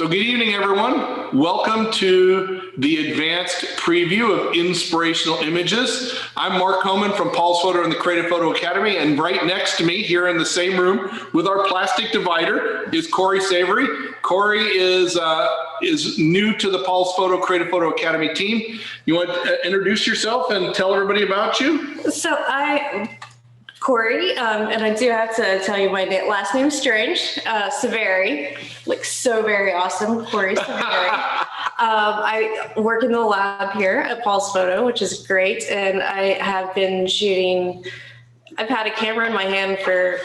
So good evening, everyone. Welcome to the advanced preview of Inspirational Images. I'm Mark Homan from Paul's Photo and the Creative Photo Academy, and right next to me here in the same room with our plastic divider is Corey Savory. Corey is new to the Paul's Photo Creative Photo Academy team. You want to introduce yourself and tell everybody about you? So Corey, and I do have to tell you my last name is strange, Saveri, like so very awesome, Corey Saveri. I work in the lab here at Paul's Photo, which is great, and I have been shooting, I've had a camera in my hand for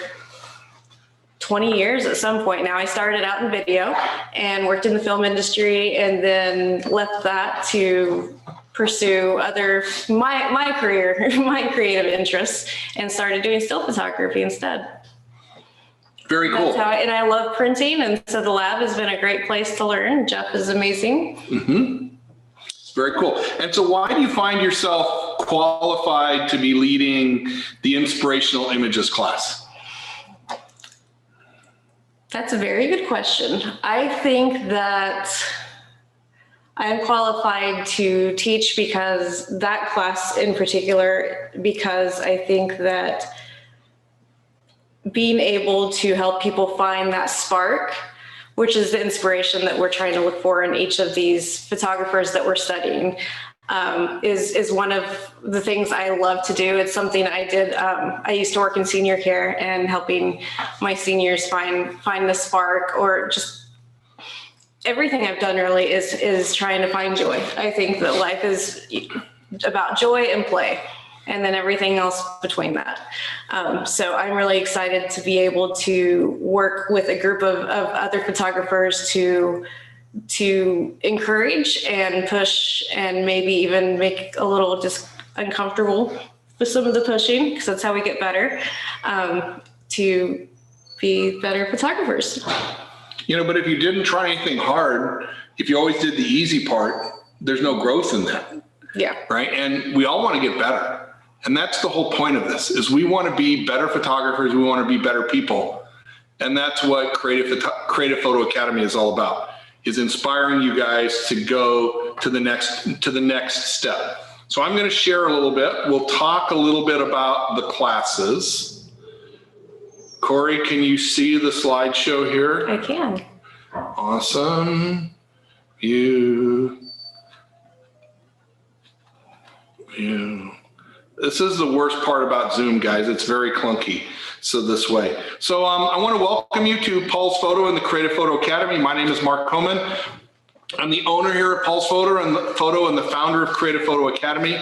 20 years at some point now. I started out in video and worked in the film industry and then left that to pursue my career, my creative interests, and started doing still photography instead. Very cool. That's how and I love printing, and so the lab has been a great place to learn. Jeff is amazing. Mm-hmm. Very cool. And so why do you find yourself qualified to be leading the Inspirational Images class? That's a very good question. I think that I'm qualified to teach because that class in particular, because I think that being able to help people find that spark, which is the inspiration that we're trying to look for in each of these photographers that we're studying, is one of the things I love to do. It's something I did. I used to work in senior care and helping my seniors find the spark, or just everything I've done really is trying to find joy. I think that life is about joy and play, and then everything else between that. So I'm really excited to be able to work with a group of other photographers to encourage and push, and maybe even make a little just uncomfortable with some of the pushing, because that's how we get better, to be better photographers. You know, but if you didn't try anything hard, if you always did the easy part, there's no growth in that. Yeah. Right. And we all want to get better. And that's the whole point of this, is we want to be better photographers. We want to be better people. And that's what Creative Photo Academy is all about, is inspiring you guys to go to the next step. So I'm going to share a little bit. We'll talk a little bit about the classes. Corey, can you see the slideshow here? I can. Awesome. View. This is the worst part about Zoom, guys. It's very clunky. So this way. So I want to welcome you to Paul's Photo and the Creative Photo Academy. My name is Mark Homan. I'm the owner here at Paul's Photo and the founder of Creative Photo Academy.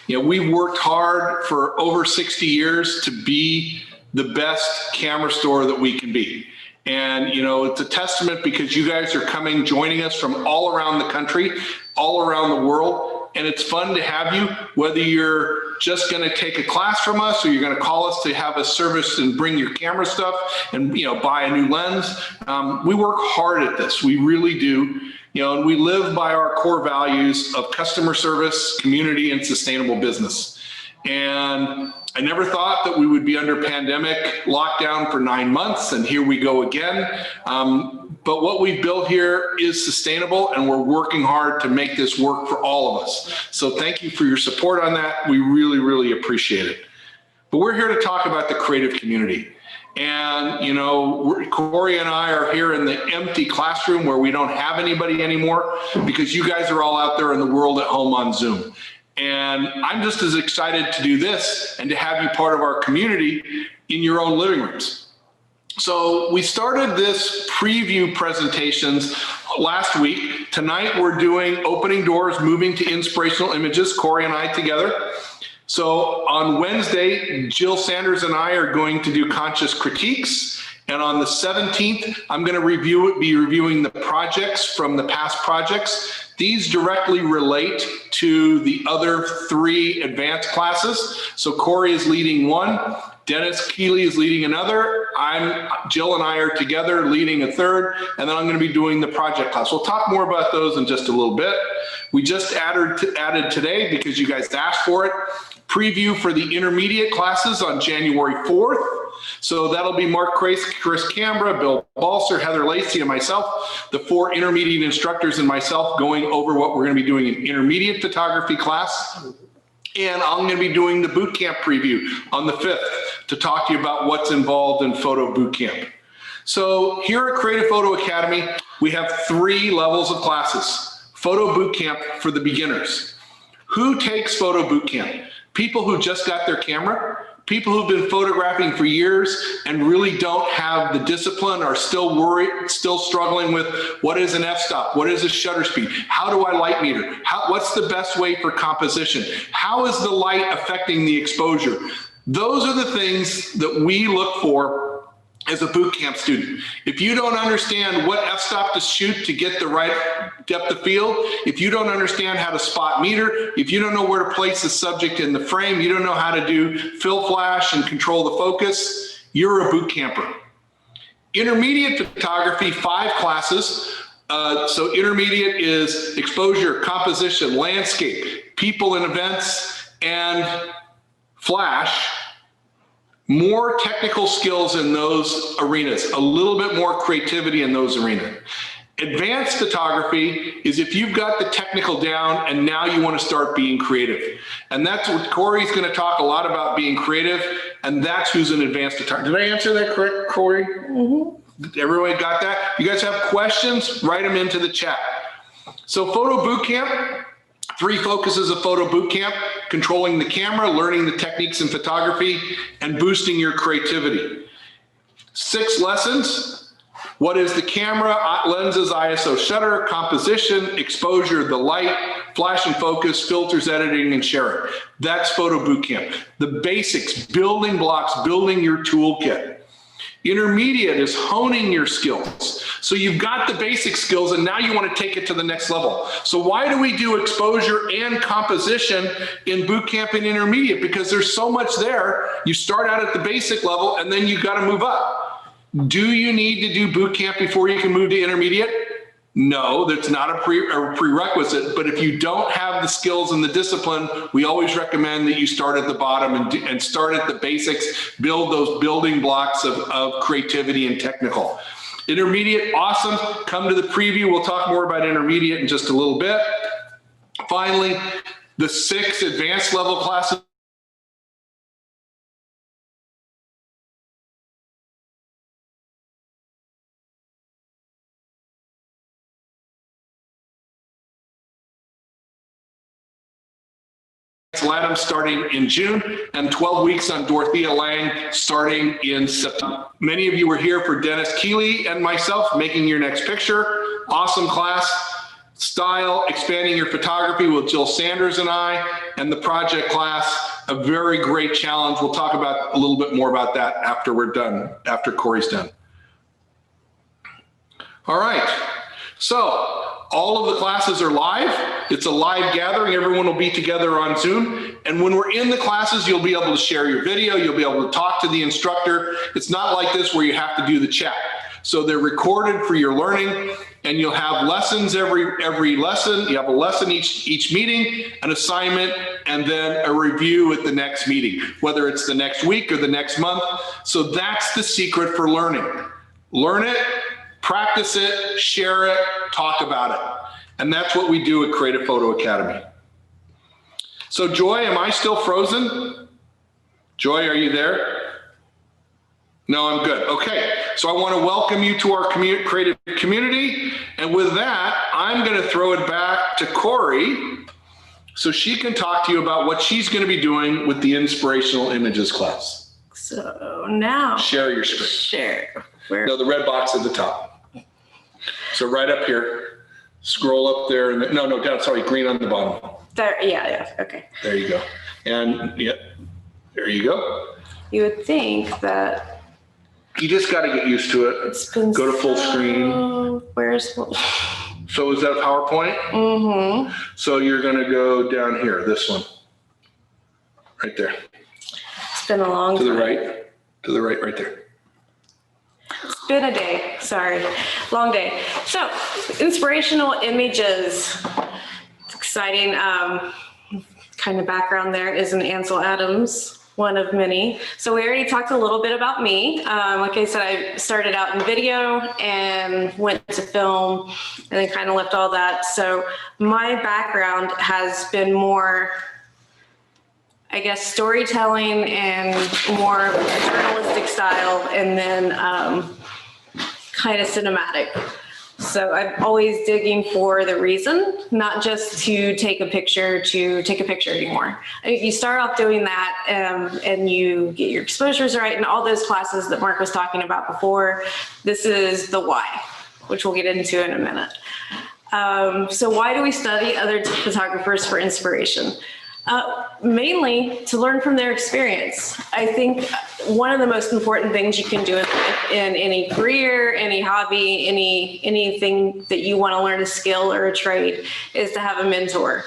You know, we've worked hard for over 60 years to be the best camera store that we can be. And, you know, it's a testament because you guys are joining us from all around the country, all around the world. And it's fun to have you, whether you're just going to take a class from us or you're going to call us to have a service and bring your camera stuff and, you know, buy a new lens. We work hard at this. We really do. You know, and we live by our core values of customer service, community, and sustainable business. And I never thought that we would be under pandemic lockdown for 9 months, and here we go again. But what we've built here is sustainable, and we're working hard to make this work for all of us. So thank you for your support on that. We really, really appreciate it. But we're here to talk about the creative community. And, you know, Corey and I are here in the empty classroom where we don't have anybody anymore, because you guys are all out there in the world at home on Zoom. And I'm just as excited to do this and to have you part of our community in your own living rooms. So we started this preview presentations last week. Tonight we're doing opening doors, moving to inspirational images, Corey and I together. So on Wednesday, Jill Sanders and I are going to do conscious critiques. And on the 17th, I'm going to be reviewing the projects from the past projects. These directly relate to the other 3 advanced classes. So Corey is leading one, Dennis Keeley is leading another, Jill and I are together leading a third, and then I'm going to be doing the project class. We'll talk more about those in just a little bit. We just added today, because you guys asked for it, preview for the intermediate classes on January 4th. So that'll be Mark Chris Cambra, Bill Balser, Heather Lacey, and myself, the 4 intermediate instructors and myself, going over what we're going to be doing in intermediate photography class. And I'm going to be doing the boot camp preview on the 5th to talk to you about what's involved in photo boot camp. So here at Creative Photo Academy, we have 3 levels of classes. Photo boot camp for the beginners. Who takes photo boot camp? People who just got their camera, people who've been photographing for years and really don't have the discipline, are still worried, still struggling with what is an f-stop, what is a shutter speed, how do I light meter, what's the best way for composition, how is the light affecting the exposure. Those are the things that we look for as a boot camp student. If you don't understand what f-stop to shoot to get the right depth of field, if you don't understand how to spot meter, if you don't know where to place the subject in the frame, you don't know how to do fill flash and control the focus, you're a boot camper. Intermediate photography, 5 classes. So intermediate is exposure, composition, landscape, people and events, and flash. More technical skills in those arenas, a little bit more creativity in those arenas. Advanced photography is if you've got the technical down and now you want to start being creative. And that's what Corey's going to talk a lot about, being creative, and that's who's an advanced photographer. Did I answer that correct, Corey? Mm-hmm. Everyone got that? You guys have questions? Write them into the chat. So photo boot camp. 3 focuses of photo boot camp: controlling the camera, learning the techniques in photography, and boosting your creativity. 6 lessons: what is the camera, lenses, ISO, shutter, composition, exposure, the light, flash and focus, filters, editing, and sharing. That's photo boot camp. The basics, building blocks, building your toolkit. Intermediate is honing your skills. So you've got the basic skills and now you want to take it to the next level. So why do we do exposure and composition in boot camp and intermediate? Because there's so much there. You start out at the basic level and then you got to move up. Do you need to do boot camp before you can move to intermediate? No, that's not a prerequisite, but if you don't have the skills and the discipline, we always recommend that you start at the bottom and start at the basics, build those building blocks of creativity and technical. Intermediate, awesome. Come to the preview. We'll talk more about intermediate in just a little bit. Finally, the 6 advanced level classes. Latham starting in June, and 12 weeks on Dorothea Lange starting in September. Many of you were here for Dennis Keeley and myself, Making Your Next Picture. Awesome class. Style, expanding your photography with Jill Sanders and I, and the project class, a very great challenge. We'll talk about a little bit more about that after we're done, after Corey's done. All right, so all of the classes are live. It's a live gathering. Everyone will be together on Zoom. And when we're in the classes, you'll be able to share your video. You'll be able to talk to the instructor. It's not like this where you have to do the chat. So they're recorded for your learning, and you'll have lessons every lesson. You have a lesson each meeting, an assignment, and then a review at the next meeting, whether it's the next week or the next month. So that's the secret for learning. Learn it, practice it, share it, talk about it. And that's what we do at Creative Photo Academy. So Joy, am I still frozen? Joy, are you there? No, I'm good. Okay, so I want to welcome you to our creative community. And with that, I'm going to throw it back to Corey so she can talk to you about what she's going to be doing with the Inspirational Images class. So now. Share your screen. Share. Where? No, the red box at the top. So right up here, scroll up there. And no, down, sorry, green on the bottom. There, yeah, okay. There you go. And yeah, there you go. You would think that. You just got to get used to it. It's been go to full screen. Where's? So is that PowerPoint? Mm-hmm. So you're going to go down here, this one, right there. It's been a long time. To the right, right there. It's been a day, sorry, long day. So, Inspirational Images. It's exciting. Kind of background there is an Ansel Adams one of many. So we already talked a little bit about me. Like I said, I started out in video and went to film and then kind of left all that. So my background has been more, I guess, storytelling and more journalistic style, and then kind of cinematic. So I'm always digging for the reason, not just to take a picture anymore. I mean, you start off doing that and you get your exposures right and all those classes that Mark was talking about before. This is the why, which we'll get into in a minute. So why do we study other photographers for inspiration? Mainly to learn from their experience. I think one of the most important things you can do in any career, any hobby, anything that you want to learn a skill or a trade is to have a mentor.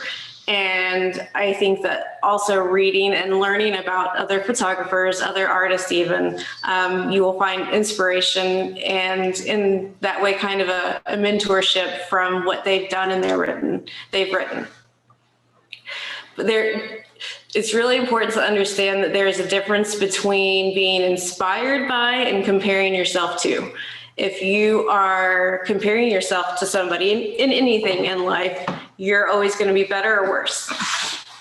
And I think that also reading and learning about other photographers, other artists even, you will find inspiration and in that way kind of a mentorship from what they've done and they've written. But it's really important to understand that there is a difference between being inspired by and comparing yourself to. If you are comparing yourself to somebody in anything in life, you're always going to be better or worse.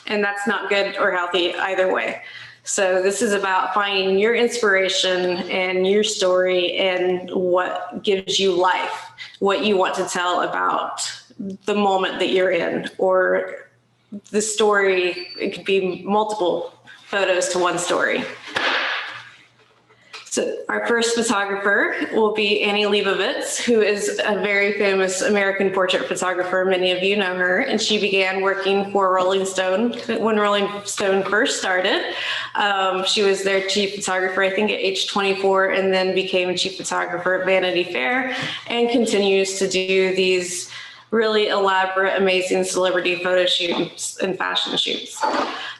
And that's not good or healthy either way. So this is about finding your inspiration and your story and what gives you life, what you want to tell about the moment that you're in, or the story. It could be multiple photos to one story. So our first photographer will be Annie Leibovitz, who is a very famous American portrait photographer. Many of you know her, and she began working for Rolling Stone when Rolling Stone first started. She was their chief photographer, I think, at age 24, and then became chief photographer at Vanity Fair, and continues to do these really elaborate, amazing celebrity photo shoots and fashion shoots.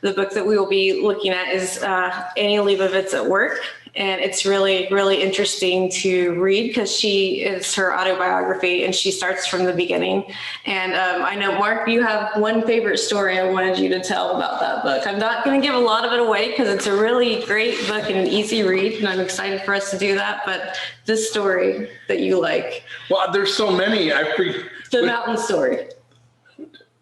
The book that we will be looking at is Annie Leibovitz at Work. And it's really, really interesting to read because it's her autobiography and she starts from the beginning. And I know, Mark, you have one favorite story I wanted you to tell about that book. I'm not going to give a lot of it away because it's a really great book and an easy read, and I'm excited for us to do that. But this story that you like. Well, there's so many. The mountain story.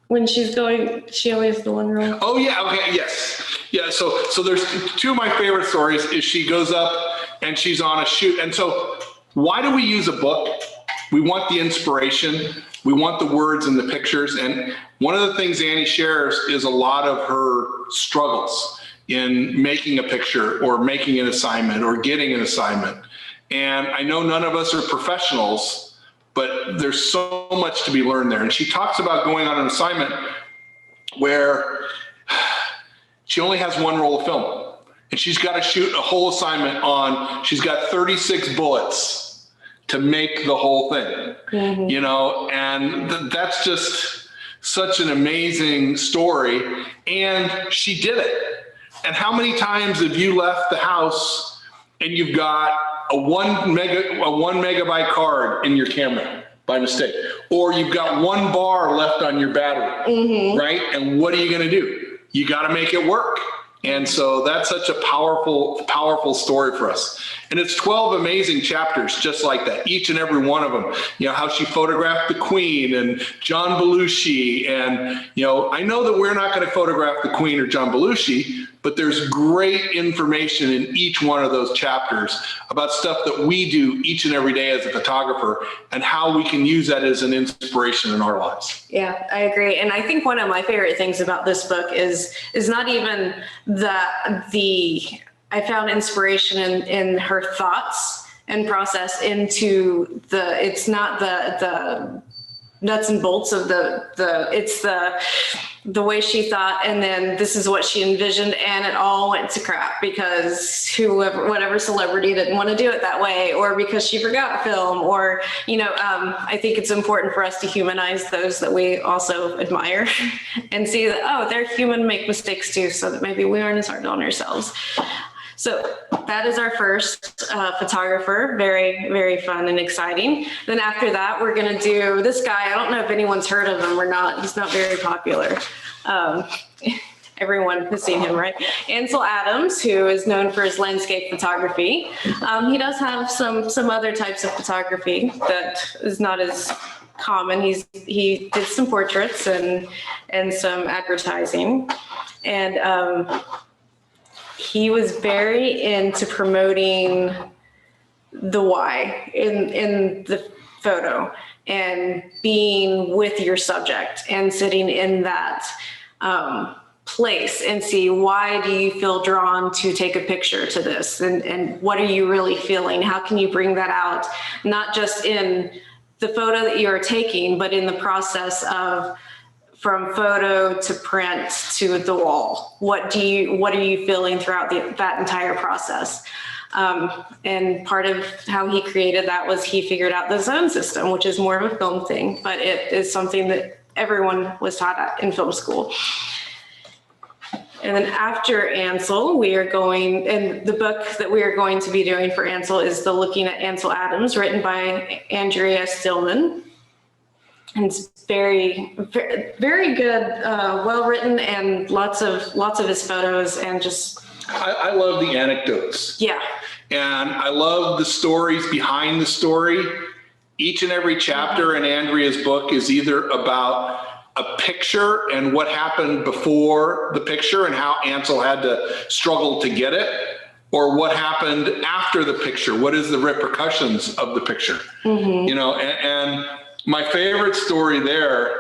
When she's going, she always the one room. Oh yeah, okay, yes. Yeah, so there's two of my favorite stories is she goes up and she's on a shoot. And so why do we use a book? We want the inspiration. We want the words and the pictures. And one of the things Annie shares is a lot of her struggles in making a picture or making an assignment or getting an assignment. And I know none of us are professionals, but there's so much to be learned there. And she talks about going on an assignment where she only has one roll of film and she's got to shoot a whole assignment on, she's got 36 bullets to make the whole thing, you know, and that's just such an amazing story. And she did it. And how many times have you left the house and you've got a one megabyte card in your camera by mistake, or you've got one bar left on your battery, right? And what are you going to do? You got to make it work. And so that's such a powerful, powerful story for us. And it's 12 amazing chapters just like that, each and every one of them. You know, how she photographed the Queen and John Belushi. And, you know, I know that we're not going to photograph the Queen or John Belushi, but there's great information in each one of those chapters about stuff that we do each and every day as a photographer and how we can use that as an inspiration in our lives. Yeah, I agree. And I think one of my favorite things about this book is not even I found inspiration in her thoughts and process into it's not the nuts and bolts of it's the way she thought, and then this is what she envisioned, and it all went to crap because whatever celebrity didn't want to do it that way, or because she forgot film, or, you know, I think it's important for us to humanize those that we also admire and see that, oh, they're human, make mistakes too, so that maybe we aren't as hard on ourselves. So that is our first photographer. Very, very fun and exciting. Then after that, we're going to do this guy. I don't know if anyone's heard of him or not. He's not very popular. everyone has seen him, right? Ansel Adams, who is known for his landscape photography. He does have some other types of photography that is not as common. He did some portraits and some advertising, and he was very into promoting the why in the photo and being with your subject and sitting in that place and see, why do you feel drawn to take a picture to this, and what are you really feeling? How can you bring that out, not just in the photo that you're taking, but in the process of from photo to print to the wall? What are you feeling throughout that entire process? And part of how he created that was he figured out the zone system, which is more of a film thing, but it is something that everyone was taught at in film school. And then after Ansel, we are going, and the book that we are going to be doing for Ansel is the Looking at Ansel Adams, written by Andrea Stillman. And it's very, very, very good, well written, and lots of his photos, and just. I love the anecdotes. Yeah. And I love the stories behind the story. Each and every chapter in Andrea's book is either about a picture and what happened before the picture and how Ansel had to struggle to get it, or what happened after the picture. What is the repercussions of the picture? Mm-hmm. You know, and my favorite story there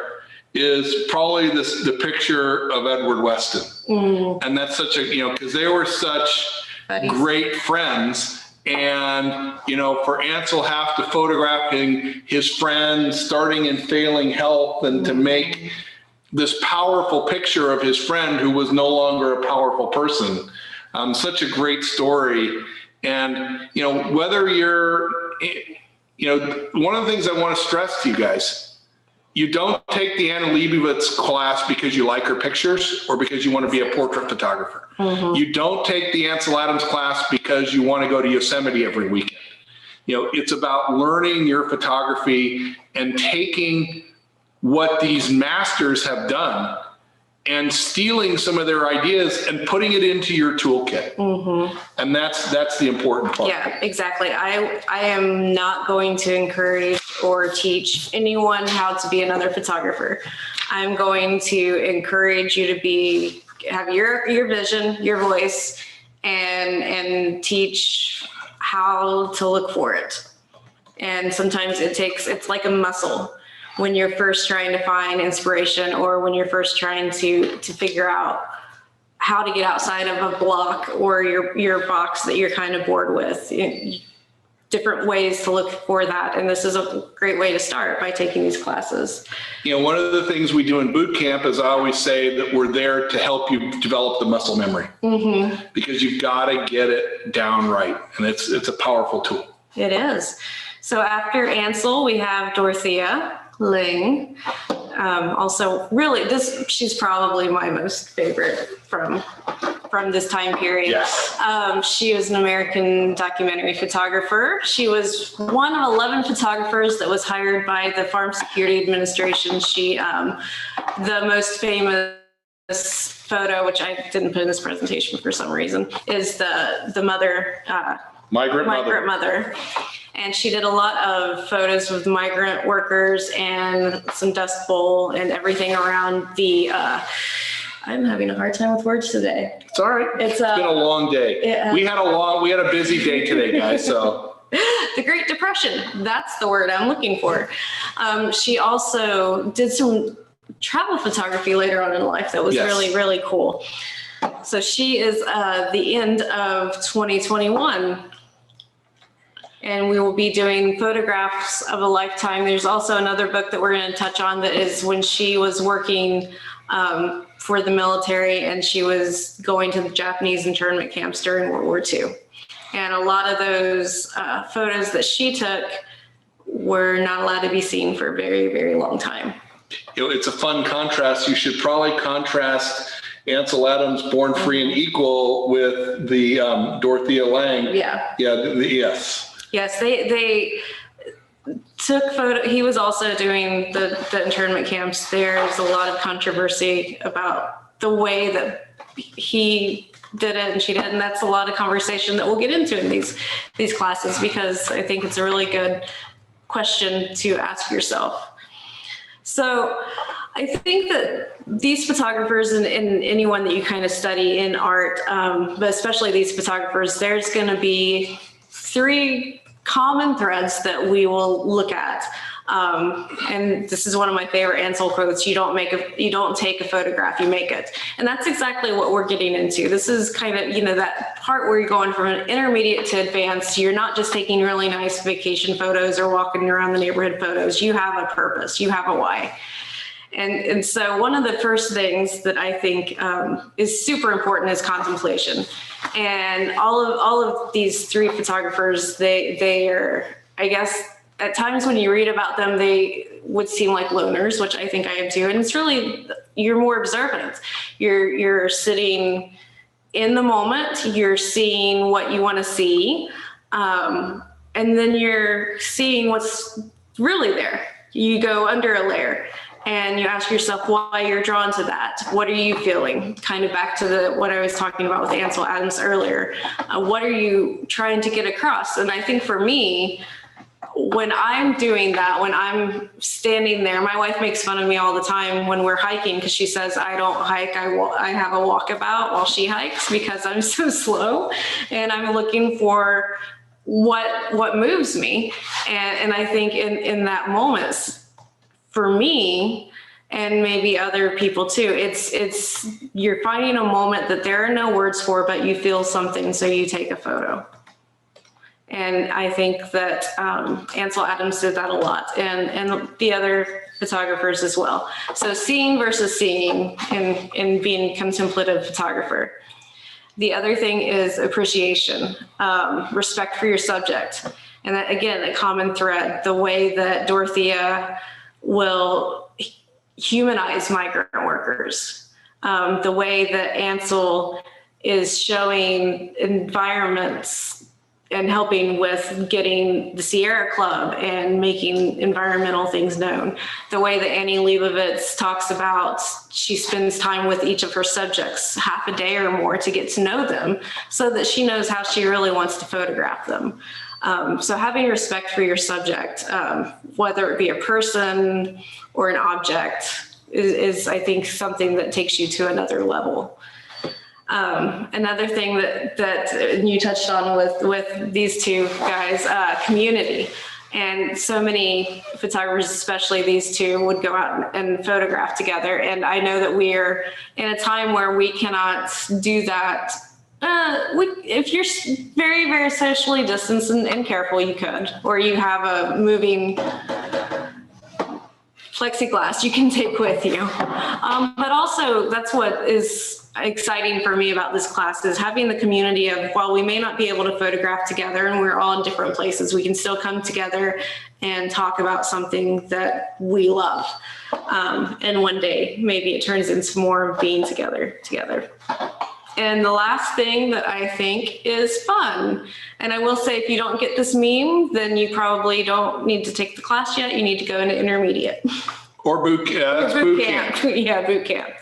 is probably the picture of Edward Weston. Mm-hmm. And that's such a, because they were such great friends. And, for Ansel have to photographing his friend starting in failing health, and to make this powerful picture of his friend who was no longer a powerful person. Such a great story. And, whether you're, one of the things I want to stress to you guys, you don't take the Anna Leibovitz class because you like her pictures or because you want to be a portrait photographer. Mm-hmm. You don't take the Ansel Adams class because you want to go to Yosemite every weekend. It's about learning your photography and taking what these masters have done and stealing some of their ideas and putting it into your toolkit. Mm-hmm. And that's the important part. Yeah, exactly. I am not going to encourage or teach anyone how to be another photographer. I'm going to encourage you to have your vision, your voice, and teach how to look for it. And sometimes it's like a muscle. When you're first trying to find inspiration, or when you're first trying to figure out how to get outside of a block or your box that you're kind of bored with, different ways to look for that. And this is a great way to start, by taking these classes. One of the things we do in boot camp is I always say that we're there to help you develop the muscle memory. Mm-hmm. Because you've got to get it down right. And it's a powerful tool. It is. So after Ansel, we have Dorothea Lange. Also, really, she's probably my most favorite from this time period. Yes. She was an American documentary photographer. She was one of 11 photographers that was hired by the Farm Security Administration. She, the most famous photo, which I didn't put in this presentation for some reason, is the mother, migrant mother. And she did a lot of photos with migrant workers and some Dust Bowl and everything around the, I'm having a hard time with words today. It's all right. It's been a long day. We had a busy day today, guys, so. The Great Depression, that's the word I'm looking for. She also did some travel photography later on in life that was really, really cool. So she is the end of 2021. And we will be doing photographs of a lifetime. There's also another book that we're going to touch on that is when she was working for the military, and she was going to the Japanese internment camps during World War II. And a lot of those photos that she took were not allowed to be seen for a very, very long time. It's a fun contrast. You should probably contrast Ansel Adams, Born Free and Equal, with the Dorothea Lange. Yeah. Yeah. Yes. Yes, they took photo. He was also doing the internment camps. There's a lot of controversy about the way that he did it and she did. And that's a lot of conversation that we'll get into in these classes, because I think it's a really good question to ask yourself. So I think that these photographers and anyone that you kind of study in art, but especially these photographers, there's going to be 3 common threads that we will look at. And this is one of my favorite Ansel quotes: you don't take a photograph, you make it. And that's exactly what we're getting into. This is kind of, that part where you're going from an intermediate to advanced. You're not just taking really nice vacation photos or walking around the neighborhood photos. You have a purpose, you have a why. And so one of the first things that I think is super important is contemplation. And all of these 3 photographers, they are, I guess, at times when you read about them, they would seem like loners, which I think I am too. And it's really, you're more observant. You're sitting in the moment, you're seeing what you want to see, and then you're seeing what's really there. You go under a layer and you ask yourself why you're drawn to that. What are you feeling? Kind of back to what I was talking about with Ansel Adams earlier. What are you trying to get across? And I think for me, when I'm doing that, when I'm standing there, my wife makes fun of me all the time when we're hiking, because she says I don't hike, I have a walkabout while she hikes, because I'm so slow and I'm looking for what moves me. And I think in that moment, for me, and maybe other people too, it's you're finding a moment that there are no words for, but you feel something, so you take a photo. And I think that Ansel Adams did that a lot, and the other photographers as well. So seeing versus seeing in being a contemplative photographer. The other thing is appreciation, respect for your subject. And that, again, a common thread, the way that Dorothea will humanize migrant workers, the way that Ansel is showing environments and helping with getting the Sierra Club and making environmental things known. The way that Annie Leibovitz talks about, she spends time with each of her subjects, half a day or more, to get to know them so that she knows how she really wants to photograph them. So having respect for your subject, whether it be a person or an object, is I think something that takes you to another level. Another thing that you touched on with these 2 guys, community. And so many photographers, especially these 2, would go out and photograph together. And I know that we're in a time where we cannot do that. If you're very, very socially distanced and careful, you could, or you have a moving plexiglass you can take with you. But also, that's what is exciting for me about this class, is having the community of, while we may not be able to photograph together and we're all in different places, we can still come together and talk about something that we love. And one day, maybe it turns into more being together. And the last thing that I think is fun, and I will say, if you don't get this meme, then you probably don't need to take the class yet. You need to go into intermediate. Or boot camp. Yeah, boot camp.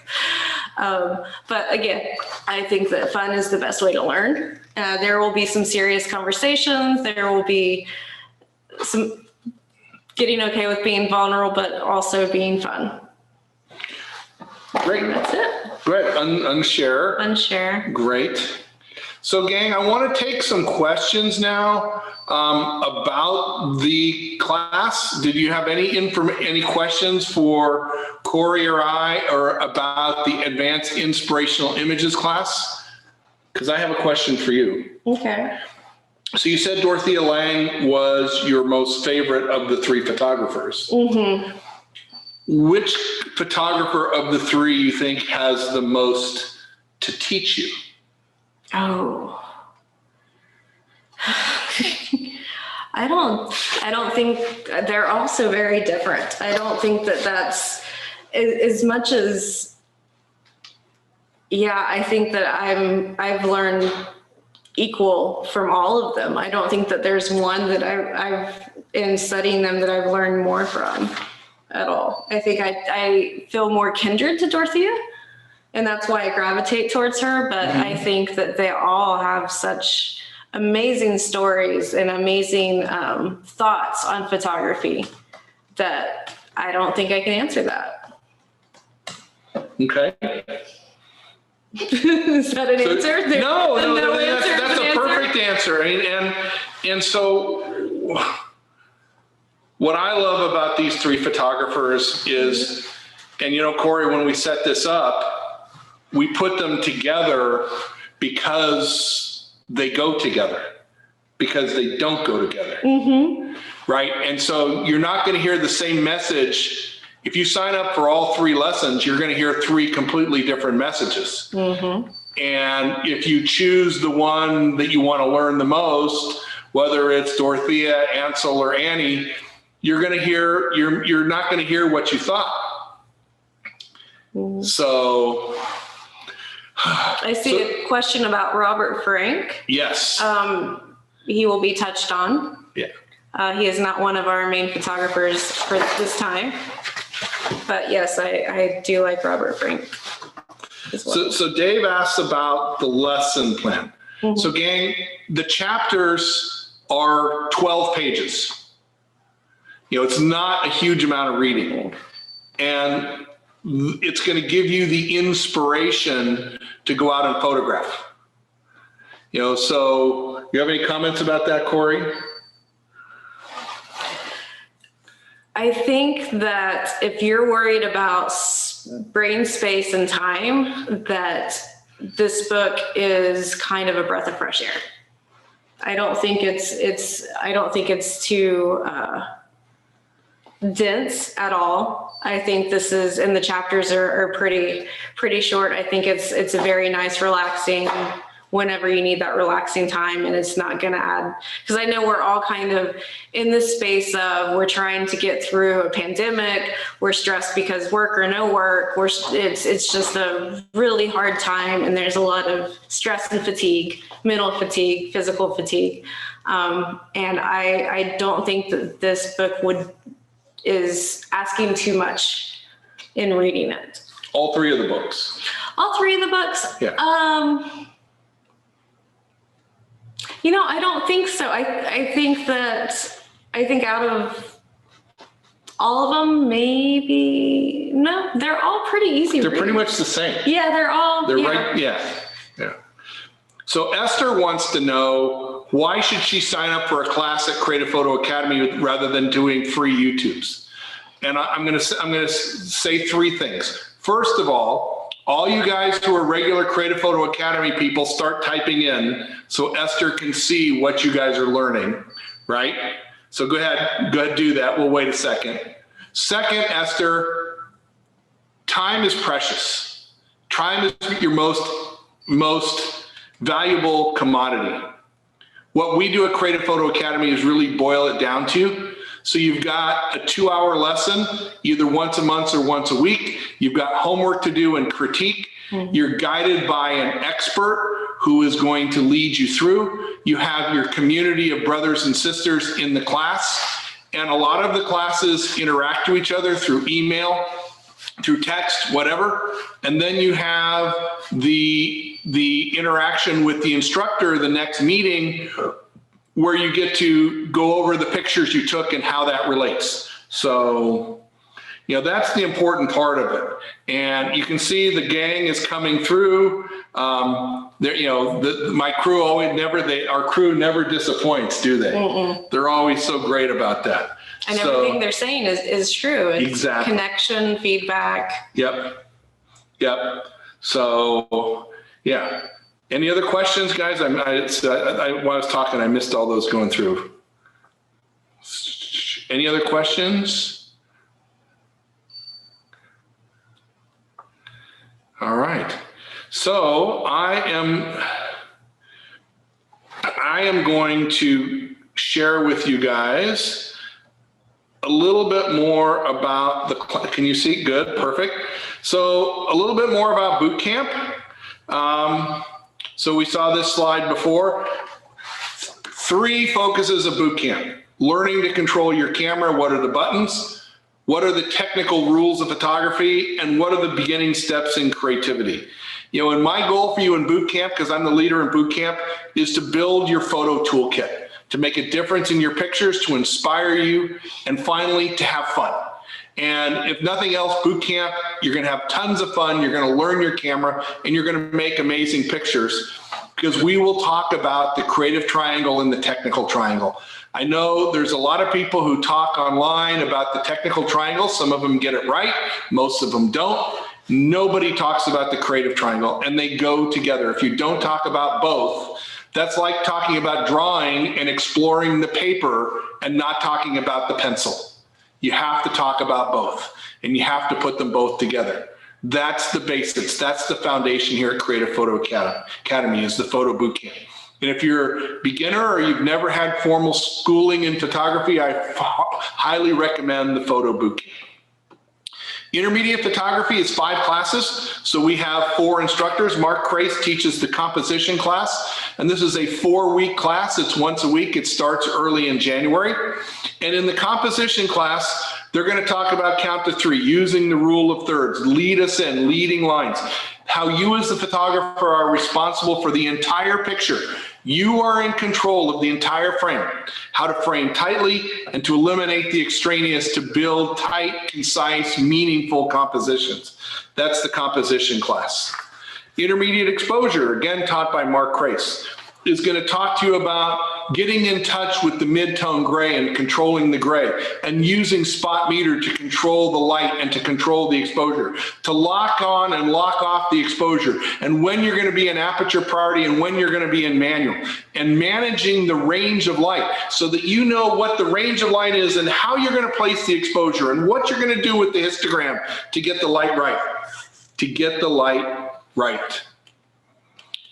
But again, I think that fun is the best way to learn. There will be some serious conversations. There will be some getting okay with being vulnerable, but also being fun. Great. And that's it. Great. Unshare. Unshare. Great. So gang, I want to take some questions now about the class. Did you have any questions for Corey or I, or about the Advanced Inspirational Images class? Because I have a question for you. Okay. So you said Dorothea Lange was your most favorite of the 3 photographers. Mm-hmm. Which photographer of the 3 you think has the most to teach you? Oh. I don't think, they're also very different. I don't think that that's as much as, yeah, I think that I've learned equal from all of them. I don't think that there's one that I've in studying them that I've learned more from at all. I think I feel more kindred to Dorothea and that's why I gravitate towards her. But I think that they all have such amazing stories and amazing thoughts on photography that I don't think I can answer that. Okay. Is that an answer? No, answer that's is an a answer? perfect answer. And so what I love about these three photographers is, and you know, Corey, when we set this up, we put them together because they go together, because they don't go together. Right? And so you're not going to hear the same message. If you sign up for all three lessons, you're going to hear three completely different messages. And if you choose the one that you want to learn the most, whether it's Dorothea, Ansel, or Annie, you're going to hear, you're not going to hear what you thought. So I see a question about Robert Frank. yes. He will be touched on. Yeah. He is not one of our main photographers for this time. But yes, I do like Robert Frank as well. So Dave asks about the lesson plan. So gang, the chapters are 12 pages. You know, it's not a huge amount of reading. And it's going to give you the inspiration to go out and photograph. You know, so you have any comments about that, Corey? I think that if you're worried about brain space and time, that this book is kind of a breath of fresh air. I don't think it's too dense at all. I think this is, and the chapters are pretty short. I think it's a very nice, relaxing, whenever you need that relaxing time, and it's not going to add, because I know we're all kind of in this space of we're trying to get through a pandemic, we're stressed because work or no work, it's just a really hard time, and there's a lot of stress and fatigue, mental fatigue, physical fatigue, and I don't think that this book is asking too much in reading it. All three of the books. All three of the books? Yeah. You know, I don't think so. I think out of all of them, maybe, no, they're all pretty easy. They're pretty much the same. Yeah, they're right. Yeah. So Esther wants to know, why should she sign up for a class at Creative Photo Academy rather than doing free YouTubes? And I'm going to say three things. First of all you guys who are regular Creative Photo Academy people, start typing in so Esther can see what you guys are learning, right? So go ahead, do that. We'll wait a second. Second, Esther, time is precious. Time is your most valuable commodity. What we do at Creative Photo Academy is really boil it down to. So you've got a 2-hour lesson, either once a month or once a week. You've got homework to do and critique. You're guided by an expert who is going to lead you through. You have your community of brothers and sisters in the class. And a lot of the classes interact with each other through email, through text, whatever. And then you have the interaction with the instructor, the next meeting, where you get to go over the pictures you took and how that relates. So, you know, that's the important part of it. And you can see the gang is coming through. You know, my crew our crew never disappoints, do they? They're always so great about that. And everything they're saying is true. It's exactly. Connection, feedback. Yep. So, yeah. Any other questions, guys? While I was talking, I missed all those going through. Any other questions? All right. So I am going to share with you guys a little bit more about can you see? Good, perfect. So a little bit more about boot camp. So we saw this slide before. 3 focuses of boot camp: learning to control your camera. What are the buttons? What are the technical rules of photography? And what are the beginning steps in creativity? You know, and my goal for you in boot camp, because I'm the leader in boot camp, is to build your photo toolkit, to make a difference in your pictures, to inspire you, and finally to have fun. And if nothing else, boot camp, you're going to have tons of fun. You're going to learn your camera and you're going to make amazing pictures, because we will talk about the creative triangle and the technical triangle. I know there's a lot of people who talk online about the technical triangle. Some of them get it right. Most of them don't. Nobody talks about the creative triangle, and they go together. If you don't talk about both, that's like talking about drawing and exploring the paper and not talking about the pencil. You have to talk about both, and you have to put them both together. That's the basics. That's the foundation here at Creative Photo Academy is the photo boot camp. And if you're a beginner or you've never had formal schooling in photography, I highly recommend the photo boot camp. Intermediate photography is 5 classes. So we have 4 instructors. Mark Crace teaches the composition class, and this is a 4-week class. It's once a week. It starts early in January. And in the composition class, they're going to talk about count to 3, using the rule of thirds, lead us in, leading lines, how you as the photographer are responsible for the entire picture. You are in control of the entire frame, how to frame tightly and to eliminate the extraneous to build tight, concise, meaningful compositions. That's the composition class. Intermediate exposure, again taught by Mark Crace, is going to talk to you about getting in touch with the mid-tone gray and controlling the gray, and using spot meter to control the light and to control the exposure, to lock on and lock off the exposure, and when you're going to be in aperture priority and when you're going to be in manual, and managing the range of light so that you know what the range of light is and how you're going to place the exposure and what you're going to do with the histogram to get the light right.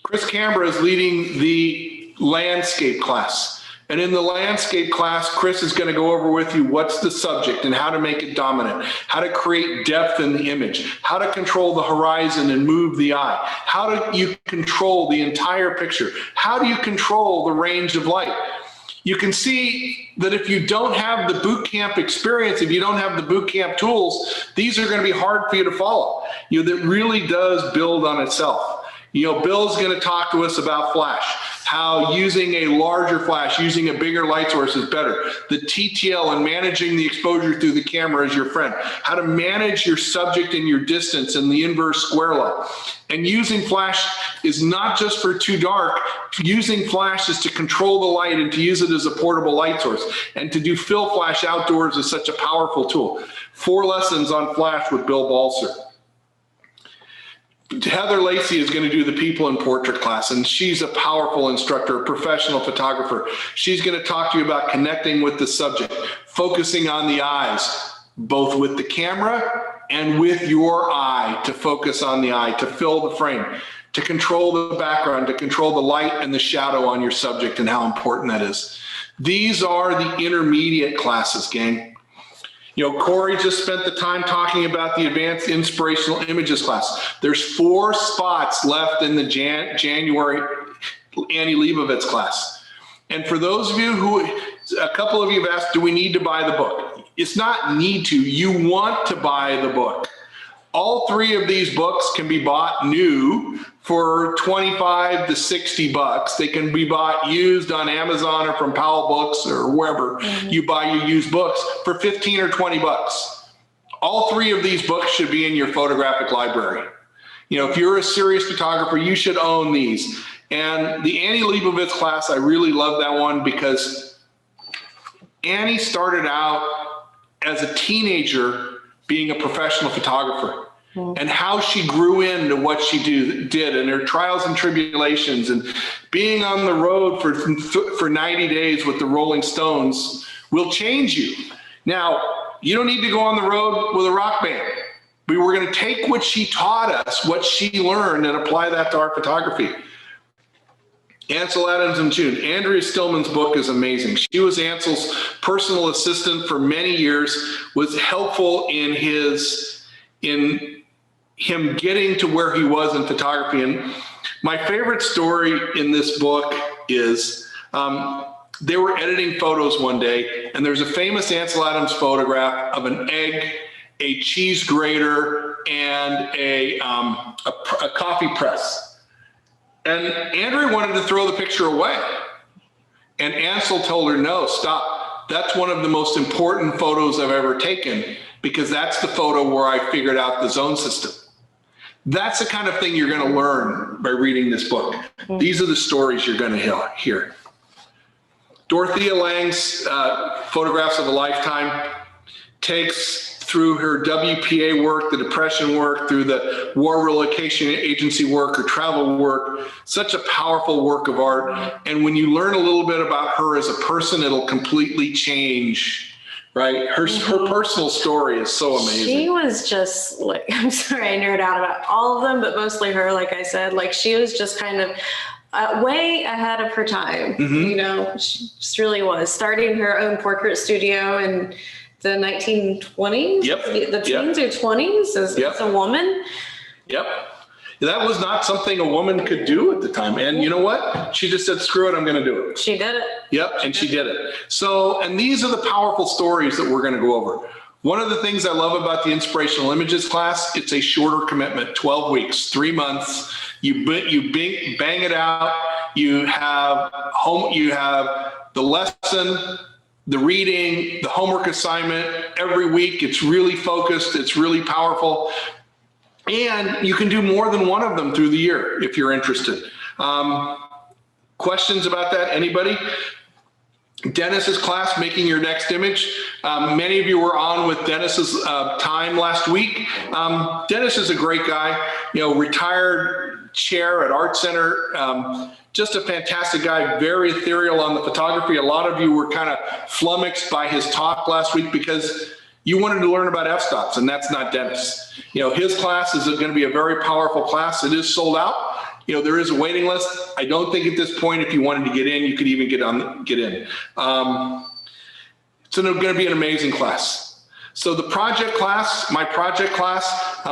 Chris Canberra is leading the landscape class. And in the landscape class, Chris is going to go over with you what's the subject and how to make it dominant, how to create depth in the image, how to control the horizon and move the eye, how do you control the entire picture, how do you control the range of light. You can see that if you don't have the boot camp experience, if you don't have the boot camp tools, these are going to be hard for you to follow. You know, that really does build on itself. You know, Bill's going to talk to us about flash, how using a larger flash, using a bigger light source is better. The TTL and managing the exposure through the camera is your friend. How to manage your subject and your distance and the inverse square law. And using flash is not just for too dark. Using flash is to control the light and to use it as a portable light source. And to do fill flash outdoors is such a powerful tool. 4 lessons on flash with Bill Balser. Heather Lacey is going to do the people in portrait class, and she's a powerful instructor, a professional photographer. She's going to talk to you about connecting with the subject, focusing on the eyes, both with the camera and with your eye, to focus on the eye, to fill the frame, to control the background, to control the light and the shadow on your subject and how important that is. These are the intermediate classes, gang. You know, Corey just spent the time talking about the advanced inspirational images class. There's 4 spots left in the January Annie Leibovitz class. And for those of you who, a couple of you have asked, do we need to buy the book? It's not need to, you want to buy the book. All 3 of these books can be bought new for 25 to 60 bucks. They can be bought used on Amazon or from Powell Books or wherever you buy your used books for 15 or 20 bucks. All 3 of these books should be in your photographic library. You know, if you're a serious photographer, you should own these. And the Annie Leibovitz class, I really love that one because Annie started out as a teenager being a professional photographer, and how she grew into what she did and her trials and tribulations and being on the road for 90 days with the Rolling Stones will change you. Now, you don't need to go on the road with a rock band. We were going to take what she taught us, what she learned, and apply that to our photography. Ansel Adams and June. Andrea Stillman's book is amazing. She was Ansel's personal assistant for many years, was helpful in him getting to where he was in photography. And my favorite story in this book is they were editing photos one day, and there's a famous Ansel Adams photograph of an egg, a cheese grater, and a coffee press. And Andrea wanted to throw the picture away. And Ansel told her, no, stop. That's one of the most important photos I've ever taken, because that's the photo where I figured out the zone system. That's the kind of thing you're going to learn by reading this book. These are the stories you're going to hear. Dorothea Lange's Photographs of a Lifetime takes, through her WPA work, the Depression work, through the War Relocation Agency work, her travel work, such a powerful work of art. And when you learn a little bit about her as a person, it'll completely change, right? Her personal story is so amazing. She was just like, I'm sorry, I nerd out about all of them, but mostly her, like I said, like she was just kind of way ahead of her time. You know, she just really was, starting her own portrait studio in the 1920s. Yep. The teens or 20s as a woman. Yep. That was not something a woman could do at the time. And you know what? She just said, screw it, I'm going to do it. She did it. Yep, and she did it. So, and these are the powerful stories that we're going to go over. One of the things I love about the Inspirational Images class, it's a shorter commitment, 12 weeks, 3 months. You bang it out. You have the lesson, the reading, the homework assignment every week. It's really focused. It's really powerful. And you can do more than one of them through the year if you're interested. Questions about that? Anybody? Dennis's class, Making Your Next Image. Many of you were on with Dennis's time last week. Dennis is a great guy, you know, retired chair at Art Center. Just a fantastic guy, very ethereal on the photography. A lot of you were kind of flummoxed by his talk last week because you wanted to learn about f-stops, and that's not Dennis. You know, his class is going to be a very powerful class. It is sold out. You know, there is a waiting list. I don't think at this point, if you wanted to get in, you could even get in. It's going to be an amazing class. So the project class, my project class,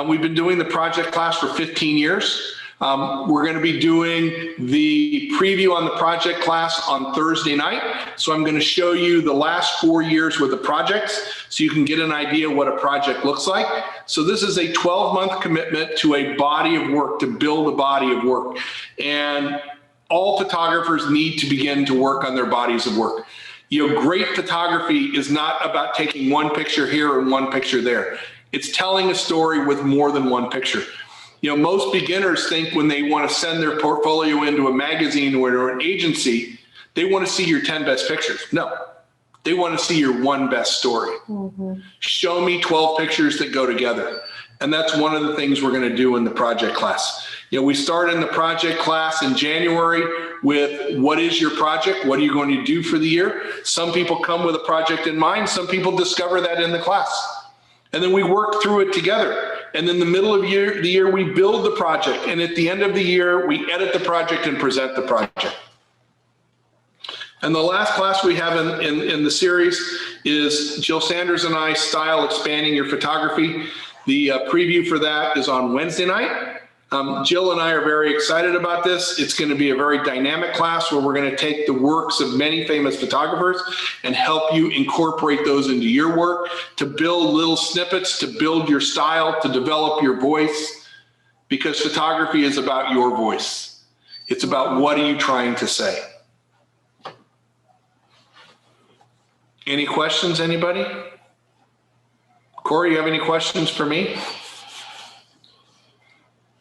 we've been doing the project class for 15 years. We're going to be doing the preview on the project class on Thursday night. So I'm going to show you the last 4 years with the projects so you can get an idea what a project looks like. So this is a 12-month commitment to a body of work, to build a body of work. And all photographers need to begin to work on their bodies of work. You know, great photography is not about taking one picture here and one picture there. It's telling a story with more than one picture. You know, most beginners think when they want to send their portfolio into a magazine or an agency, they want to see your 10 best pictures. No, they want to see your one best story. Show me 12 pictures that go together. And that's one of the things we're going to do in the project class. You know, we start in the project class in January with what is your project? What are you going to do for the year? Some people come with a project in mind. Some people discover that in the class. And then we work through it together. And in the middle of the year, we build the project. And at the end of the year, we edit the project and present the project. And the last class we have in the series is Jill Sanders and I, Style Expanding Your Photography. The preview for that is on Wednesday night. Jill and I are very excited about this. It's going to be a very dynamic class where we're going to take the works of many famous photographers and help you incorporate those into your work, to build little snippets, to build your style, to develop your voice, because photography is about your voice. It's about what are you trying to say. Any questions, anybody? Corey, you have any questions for me?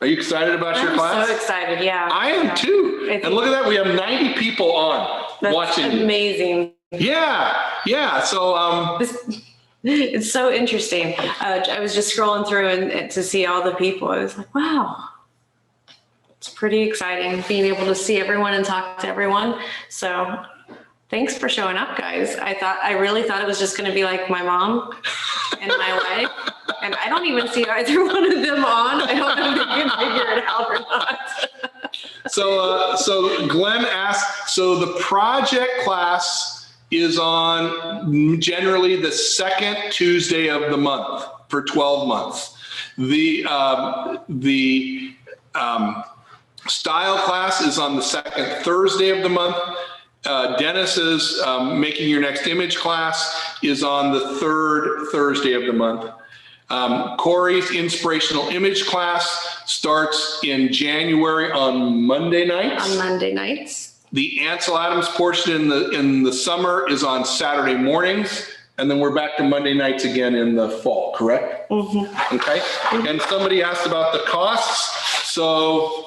Are you excited about your class? I'm so excited, yeah. I am too. And look at that, we have 90 people on watching. That's amazing. Yeah. So it's so interesting. I was just scrolling through and to see all the people. I was like, wow. It's pretty exciting being able to see everyone and talk to everyone. So thanks for showing up, guys. I really thought it was just going to be like my mom and my wife. And I don't even see either one of them on. I don't know if they can figure it out or not. So Glenn asked, so the project class is on generally the second Tuesday of the month for 12 months. The style class is on the second Thursday of the month. Dennis's Making Your Next Image class is on the third Thursday of the month. Corey's Inspirational Image class starts in January on Monday nights. On Monday nights. The Ansel Adams portion in the summer is on Saturday mornings, and then we're back to Monday nights again in the fall, correct? Mm-hmm. Okay. Mm-hmm. And somebody asked about the costs. So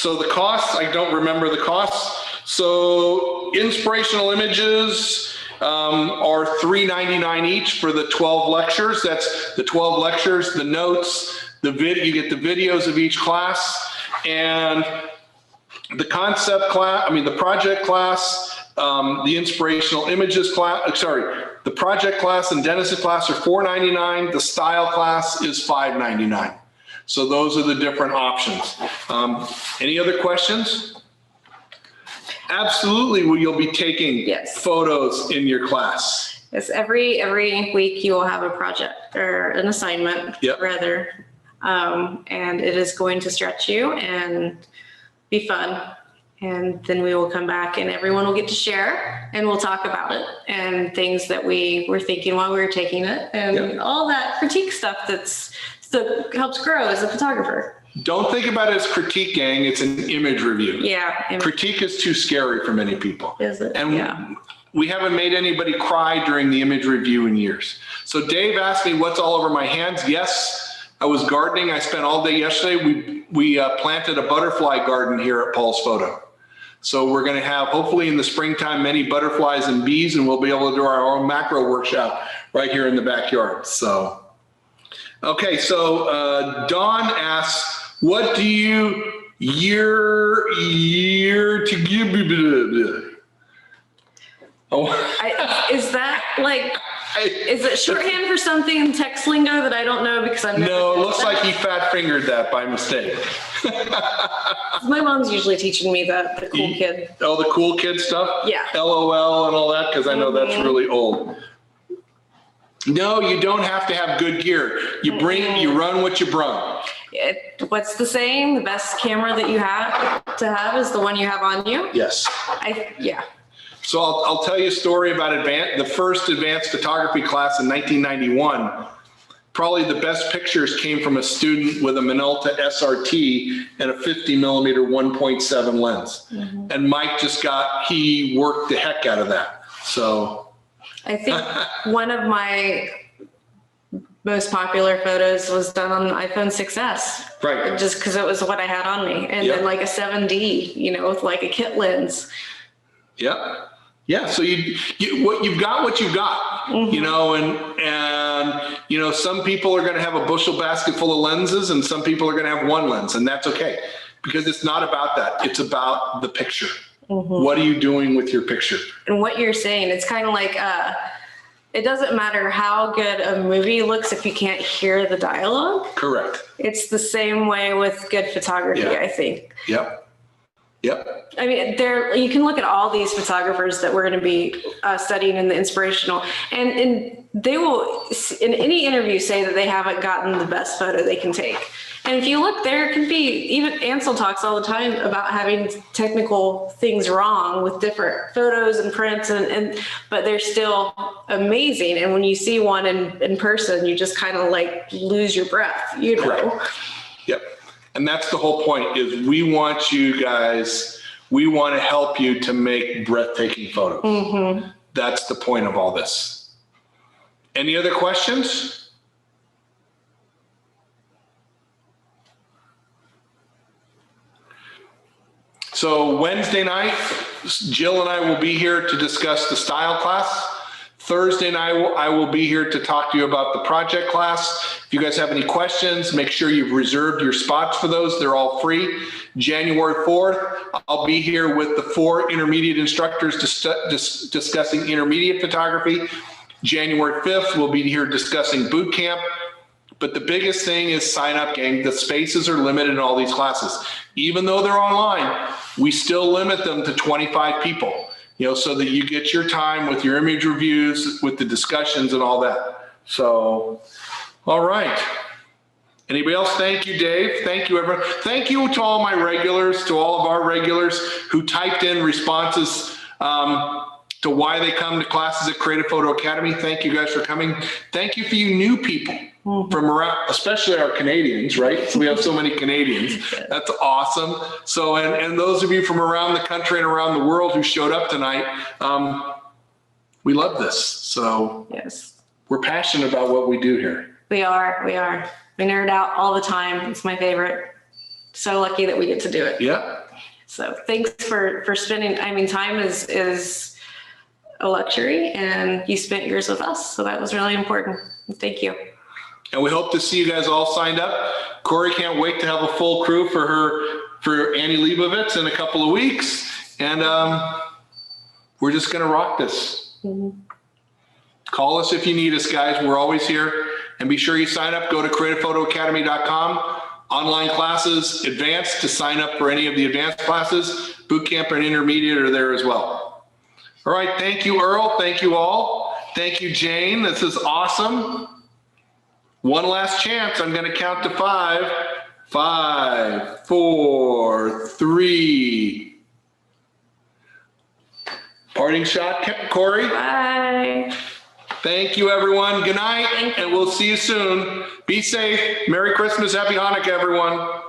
the costs, I don't remember the costs. So Inspirational Images are $3.99 each for the 12 lectures. That's the 12 lectures, the notes, you get the videos of each class, and the concept class, the project class, the Inspirational Images class, the project class and Dennis's class are $4.99. The style class is $5.99. So those are the different options. Any other questions? Absolutely, you'll be taking photos in your class. Yes, every week you will have a project or an assignment, rather, and it is going to stretch you and be fun. And then we will come back and everyone will get to share and we'll talk about it and things that we were thinking while we were taking it and all that critique stuff that helps grow as a photographer. Don't think about it as critique, gang. It's an image review. Yeah. Critique is too scary for many people. Is it? And we haven't made anybody cry during the image review in years. So Dave asked me what's all over my hands. Yes, I was gardening. I spent all day yesterday. We planted a butterfly garden here at Paul's Photo. So we're going to have, hopefully in the springtime, many butterflies and bees, and we'll be able to do our own macro workshop right here in the backyard. So, okay. So Dawn asks, what do you year to give? Oh. Is that like, is it shorthand for something in text lingo that I don't know because I'm No, it looks like he fat fingered that by mistake. My mom's usually teaching me the cool kid. Oh, the cool kid stuff? Yeah. LOL and all that, because I know that's really old. No, you don't have to have good gear. You run what you brung. What's the saying? The best camera that you have to have is the one you have on you? Yes. So I'll tell you a story about the first advanced photography class in 1991. Probably the best pictures came from a student with a Minolta SRT and a 50 millimeter 1.7 lens. Mm-hmm. And Mike he worked the heck out of that. So I think one of my most popular photos was done on the iPhone 6S. Right. Just because it was what I had on me. And then like a 7D, with like a kit lens. Yep. Yeah. So you've got what you've got, mm-hmm. and some people are going to have a bushel basket full of lenses and some people are going to have one lens, and that's okay because it's not about that. It's about the picture. Mm-hmm. What are you doing with your picture? And what you're saying, it's kind of like, it doesn't matter how good a movie looks if you can't hear the dialogue. Correct. It's the same way with good photography, I think. Yep. I mean, you can look at all these photographers that we're going to be studying in the inspirational, and they will, in any interview, say that they haven't gotten the best photo they can take. And if you look, there can be, even Ansel talks all the time about having technical things wrong with different photos and prints, but they're still amazing. And when you see one in person, you just kind of like lose your breath, Correct. Yep. And that's the whole point is we want to help you to make breathtaking photos. Mm-hmm. That's the point of all this. Any other questions? So Wednesday night, Jill and I will be here to discuss the style class. Thursday night, I will be here to talk to you about the project class. If you guys have any questions, make sure you've reserved your spots for those. They're all free. January 4th, I'll be here with the 4 intermediate instructors discussing intermediate photography. January 5th, we'll be here discussing boot camp. But the biggest thing is sign up, gang. The spaces are limited in all these classes. Even though they're online, we still limit them to 25 people. So that you get your time with your image reviews, with the discussions and all that. So, all right. Anybody else? Thank you, Dave. Thank you, everyone. Thank you to all my regulars, to all of our regulars who typed in responses to why they come to classes at Creative Photo Academy. Thank you guys for coming. Thank you for you new people from around, especially our Canadians, right? So we have so many Canadians. That's awesome. So, and those of you from around the country and around the world who showed up tonight, we love this. So Yes, we're passionate about what we do here. we are. We nerd out all the time. It's my favorite. So lucky that we get to do it. Yeah. So thanks for spending, I mean, time is a luxury, and you spent yours with us. So that was really important. Thank you. And we hope to see you guys all signed up. Corey can't wait to have a full crew for Annie Leibovitz in a couple of weeks. And we're just going to rock this. Call us if you need us, guys. We're always here. And be sure you sign up. Go to creativephotoacademy.com. Online classes, advanced, to sign up for any of the advanced classes. Boot camp and intermediate are there as well. All right. Thank you, Earl. Thank you all. Thank you, Jane. This is awesome. One last chance. I'm going to count to 5. 5, 4, 3. Parting shot, Corey. Bye. Thank you, everyone. Good night, and we'll see you soon. Be safe. Merry Christmas. Happy Hanukkah, everyone.